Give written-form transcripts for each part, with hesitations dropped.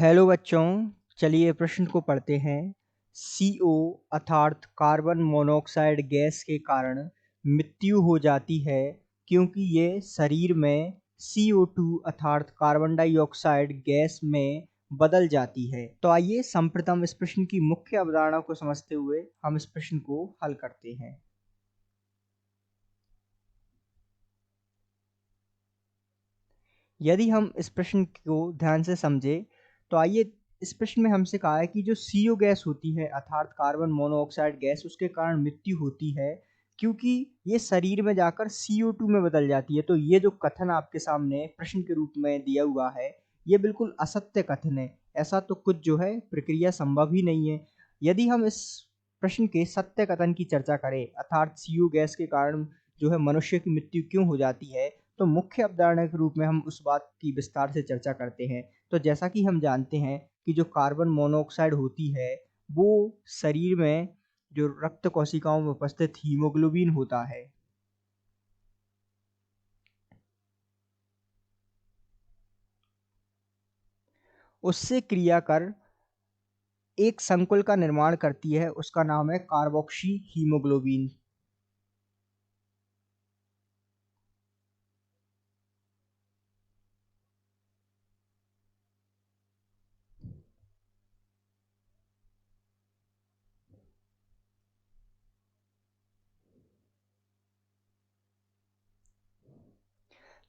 Hello बच्चों, चलिए प्रश्न को पढ़ते हैं। CO अर्थात कार्बन मोनोऑक्साइड गैस के कारण मृत्यु हो जाती है क्योंकि ये शरीर में CO2 अर्थात कार्बन डाइऑक्साइड गैस में बदल जाती है। तो आइए सर्वप्रथम इस प्रश्न की मुख्य अवधारणा को समझते हुए हम इस प्रश्न को हल करते हैं। यदि हम इस प्रश्न को ध्यान से समझें तो आइए, इस प्रश्न में हमसे कहा है कि जो CO गैस होती है अर्थात कार्बन मोनोऑक्साइड गैस, उसके कारण मृत्यु होती है क्योंकि ये शरीर में जाकर CO2 में बदल जाती है। तो ये जो कथन आपके सामने प्रश्न के रूप में दिया हुआ है, ये बिल्कुल असत्य कथन है। ऐसा तो कुछ जो है प्रक्रिया संभव ही नहीं है। यदि हम इस प्रश्न के सत्य कथन की चर्चा करें अर्थात CO गैस के कारण जो है मनुष्य की मृत्यु क्यों हो जाती है, तो मुख्य अवधारणा के रूप में हम उस बात की विस्तार से चर्चा करते हैं। तो जैसा कि हम जानते हैं कि जो कार्बन मोनोऑक्साइड होती है, वो शरीर में जो रक्त कोशिकाओं में उपस्थित हीमोग्लोबिन होता है, उससे क्रिया कर एक संकुल का निर्माण करती है, उसका नाम है कार्बोक्सी हीमोग्लोबिन।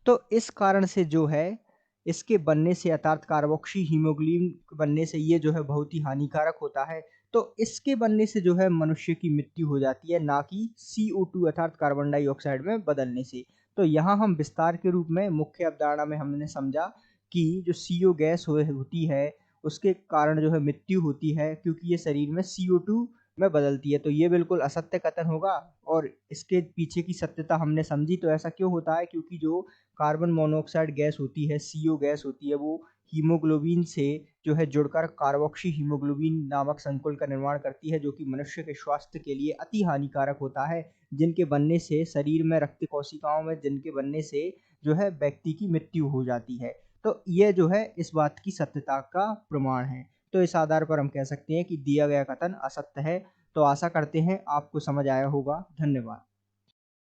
तो इस कारण से जो है, इसके बनने से अर्थात कार्बोक्सी हीमोग्लोबिन बनने से ये जो है बहुत ही हानिकारक होता है। तो इसके बनने से जो है मनुष्य की मृत्यु हो जाती है, ना कि CO2 अर्थात कार्बन डाइऑक्साइड में बदलने से। तो यहाँ हम विस्तार के रूप में मुख्य अवधारणा में हमने समझा कि जो CO गैस होती है, उसके कारण जो है मृत्यु होती है क्योंकि ये शरीर में CO2 में बदलती है। तो ये बिल्कुल असत्य कथन होगा और इसके पीछे की सत्यता हमने समझी। तो ऐसा क्यों होता है? क्योंकि जो कार्बन मोनोऑक्साइड गैस होती है, CO गैस होती है, वो हीमोग्लोबिन से जो है जुड़कर कार्बोक्सी हीमोग्लोबिन नामक संकुल का निर्माण करती है, जो कि मनुष्य के स्वास्थ्य के लिए अति हानिकारक होता है, जिनके बनने से शरीर में रक्त कोशिकाओं में जिनके बनने से जो है व्यक्ति की मृत्यु हो जाती है। तो ये जो है इस बात की सत्यता का प्रमाण है। तो इस आधार पर हम कह सकते हैं कि दिया गया कथन असत्य है। तो आशा करते हैं आपको समझ आया होगा। धन्यवाद।